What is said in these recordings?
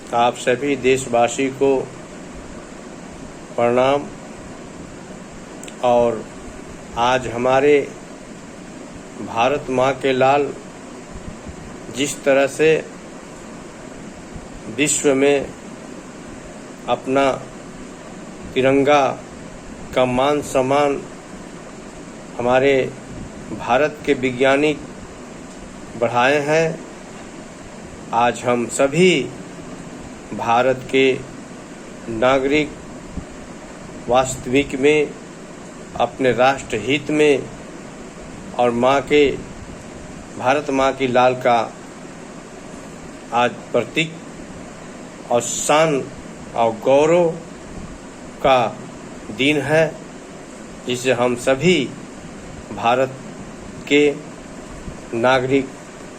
आप सभी देशवासी को प्रणाम। और आज हमारे भारत माँ के लाल जिस तरह से विश्व में अपना तिरंगा का मान सम्मान हमारे भारत के वैज्ञानिक बढ़ाए हैं, आज हम सभी भारत के नागरिक वास्तविक में अपने राष्ट्र हित में और भारत माँ की लाल का आज प्रतीक और शान और गौरव का दिन है, जिसे हम सभी भारत के नागरिक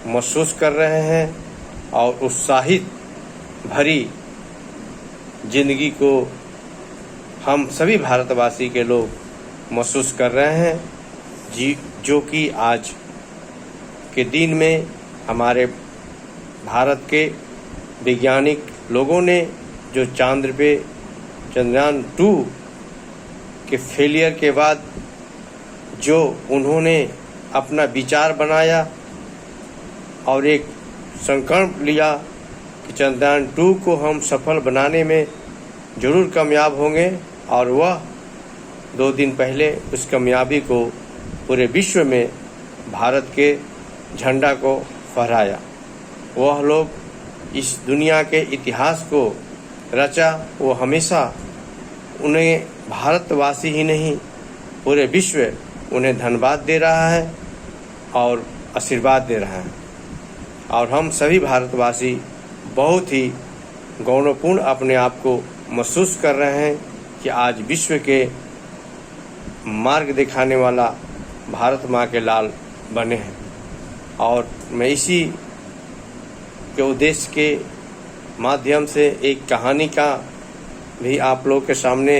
महसूस कर रहे हैं और उत्साहित भरी जिंदगी को हम सभी भारतवासी के लोग महसूस कर रहे हैं, जो कि आज के दिन में हमारे भारत के वैज्ञानिक लोगों ने जो चांद्र पे चंद्रयान 2 के फेलियर के बाद जो उन्होंने अपना विचार बनाया और एक संकल्प लिया कि चंद्रयान 2 को हम सफल बनाने में जरूर कामयाब होंगे, और वह 2 दिन पहले उस कामयाबी को पूरे विश्व में भारत के झंडा को फहराया। वह लोग इस दुनिया के इतिहास को रचा, वो हमेशा उन्हें भारतवासी ही नहीं पूरे विश्व उन्हें धन्यवाद दे रहा है और आशीर्वाद दे रहा है। और हम सभी भारतवासी बहुत ही गौरवपूर्ण अपने आप को महसूस कर रहे हैं कि आज विश्व के मार्ग दिखाने वाला भारत माँ के लाल बने हैं। और मैं इसी के उद्देश्य के माध्यम से एक कहानी का भी आप लोग के सामने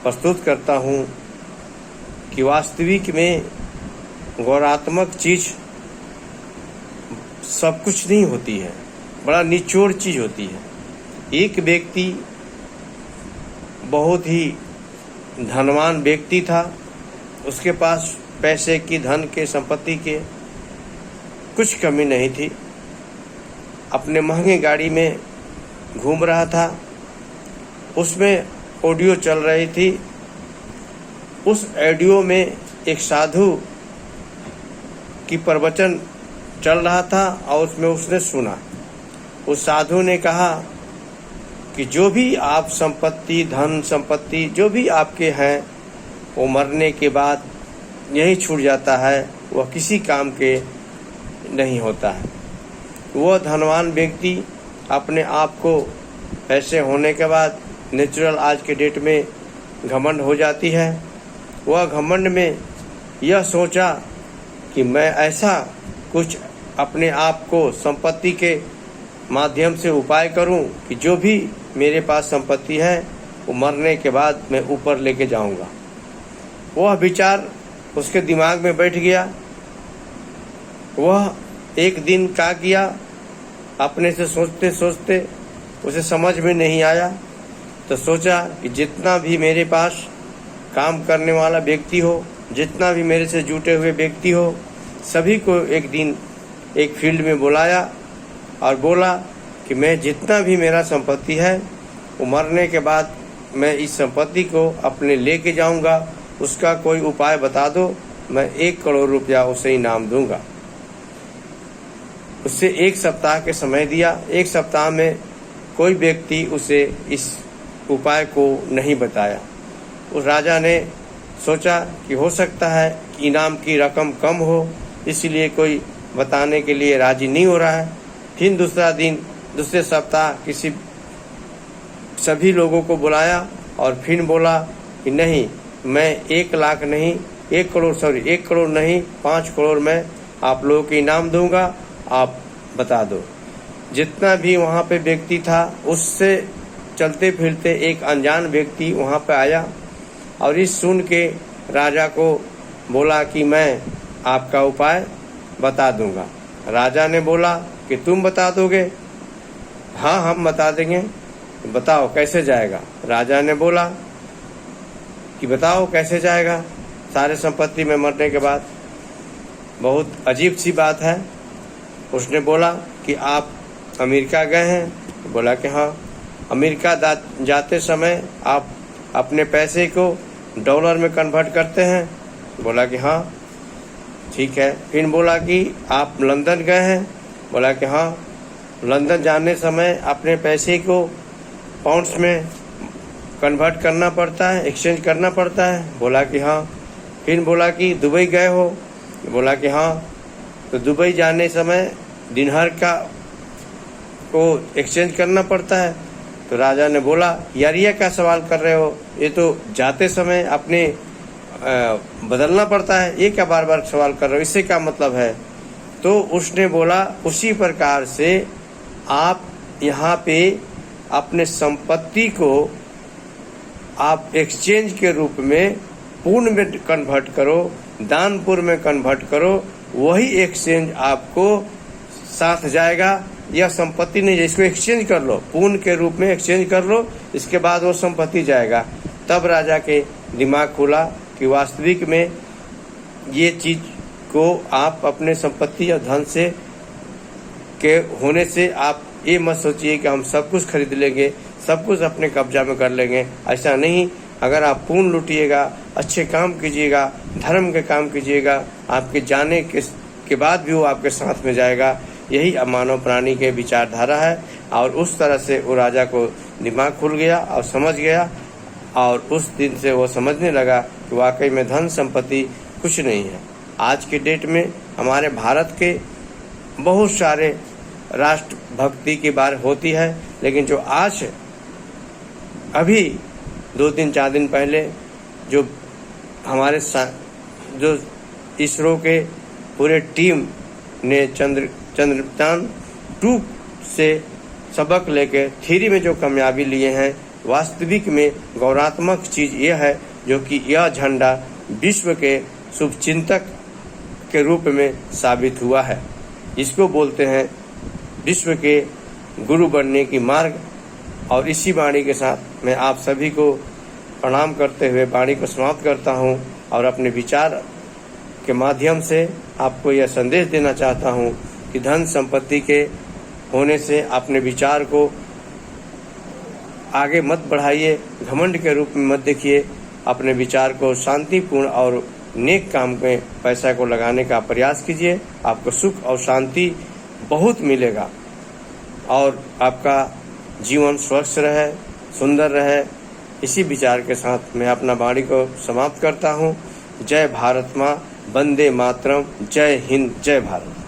प्रस्तुत करता हूँ कि वास्तविक में गौरवात्मक चीज़ सब कुछ नहीं होती है, बड़ा निचोड़ चीज़ होती है। एक व्यक्ति बहुत ही धनवान व्यक्ति था, उसके पास पैसे की, धन के, संपत्ति के कुछ कमी नहीं थी। अपने महंगे गाड़ी में घूम रहा था, उसमें ऑडियो चल रही थी। उस ऑडियो में एक साधु की प्रवचन चल रहा था और उसमें उसने सुना। उस साधु ने कहा कि जो भी आप संपत्ति, धन संपत्ति जो भी आपके हैं, वो मरने के बाद यहीं छूट जाता है, वह किसी काम के नहीं होता है। वह धनवान व्यक्ति अपने आप को पैसे होने के बाद नेचुरल आज के डेट में घमंड हो जाती है। वह घमंड में यह सोचा कि मैं ऐसा कुछ अपने आप को संपत्ति के माध्यम से उपाय करूं कि जो भी मेरे पास संपत्ति है वो मरने के बाद मैं ऊपर लेके जाऊंगा। वह विचार उसके दिमाग में बैठ गया। वह एक दिन क्या किया, अपने से सोचते सोचते उसे समझ में नहीं आया, तो सोचा कि जितना भी मेरे पास काम करने वाला व्यक्ति हो, जितना भी मेरे से जुटे हुए व्यक्ति हो, सभी को एक दिन एक फील्ड में बुलाया और बोला कि मैं जितना भी मेरा संपत्ति है वो मरने के बाद मैं इस संपत्ति को अपने लेके जाऊंगा, उसका कोई उपाय बता दो, मैं 1 करोड़ रुपया उसे इनाम दूंगा। उससे 1 सप्ताह के समय दिया। 1 सप्ताह में कोई व्यक्ति उसे इस उपाय को नहीं बताया। उस राजा ने सोचा कि हो सकता है कि इनाम की रकम कम हो, इसलिए कोई बताने के लिए राजी नहीं हो रहा है। फिर दूसरे सप्ताह सभी लोगों को बुलाया और फिर बोला कि नहीं, मैं 1 लाख नहीं, 1 करोड़ नहीं, 5 करोड़ मैं आप लोगों को इनाम दूंगा, आप बता दो। जितना भी वहाँ पे व्यक्ति था, उससे चलते फिरते एक अनजान व्यक्ति वहाँ पे आया और इस सुन के राजा को बोला कि मैं आपका उपाय बता दूंगा। राजा ने बोला कि तुम बता दोगे? हाँ हम बता देंगे। बताओ कैसे जाएगा? राजा ने बोला कि बताओ कैसे जाएगा सारे संपत्ति में मरने के बाद। बहुत अजीब सी बात है। उसने बोला कि आप अमेरिका गए हैं? बोला कि हाँ। अमेरिका जाते समय आप अपने पैसे को डॉलर में कन्वर्ट करते हैं? बोला कि हाँ। ठीक है। फिर बोला कि आप लंदन गए हैं? बोला कि हाँ। लंदन जाने समय अपने पैसे को पाउंड्स में कन्वर्ट करना पड़ता है, एक्सचेंज करना पड़ता है? बोला कि हाँ। फिर बोला कि दुबई गए हो? बोला कि हाँ। तो दुबई जाने समय दिनहर का को एक्सचेंज करना पड़ता है? तो राजा ने बोला यार ये क्या सवाल कर रहे हो, ये तो जाते समय अपने बदलना पड़ता है, ये क्या बार बार सवाल कर रहे हो, इससे क्या मतलब है? तो उसने बोला उसी प्रकार से आप यहाँ पे अपने संपत्ति को आप एक्सचेंज के रूप में पुण्य में कन्वर्ट करो, दानपुर में कन्वर्ट करो, वही एक्सचेंज आपको साथ जाएगा। यह संपत्ति नहीं, इसको एक्सचेंज कर लो, पुण्य के रूप में एक्सचेंज कर लो, इसके बाद वो संपत्ति जाएगा। तब राजा के दिमाग खुला कि वास्तविक में ये चीज को आप अपने संपत्ति और धन से के होने से आप ये मत सोचिए कि हम सब कुछ खरीद लेंगे, सब कुछ अपने कब्जा में कर लेंगे। ऐसा नहीं। अगर आप पुण्य लुटिएगा, अच्छे काम कीजिएगा, धर्म के काम कीजिएगा, आपके जाने के बाद भी वो आपके साथ में जाएगा। यही मानव प्राणी के विचारधारा है। और उस तरह से वो राजा को दिमाग खुल गया और समझ गया, और उस दिन से वो समझने लगा कि वाकई में धन संपत्ति कुछ नहीं है। आज के डेट में हमारे भारत के बहुत सारे राष्ट्र भक्ति की बात होती है, लेकिन जो आज अभी 2-3-4 दिन पहले जो हमारे जो इसरो के पूरे टीम ने चंद्रयान 2 से सबक लेके 3 में जो कामयाबी लिए हैं, वास्तविक में गौरवात्मक चीज यह है जो कि यह झंडा विश्व के शुभचिंतक के रूप में साबित हुआ है। इसको बोलते हैं विश्व के गुरु बनने की मार्ग। और इसी वाणी के साथ मैं आप सभी को प्रणाम करते हुए वाणी को समाप्त करता हूं, और अपने विचार के माध्यम से आपको यह संदेश देना चाहता हूं कि धन संपत्ति के होने से अपने विचार को आगे मत बढ़ाइए, घमंड के रूप में मत देखिए। अपने विचार को शांतिपूर्ण और नेक काम में पैसा को लगाने का प्रयास कीजिए। आपको सुख और शांति बहुत मिलेगा, और आपका जीवन स्वस्थ रहे, सुंदर रहे। इसी विचार के साथ मैं अपना वाणी को समाप्त करता हूँ। जय भारत माँ, वंदे मातरम, जय हिंद, जय भारत।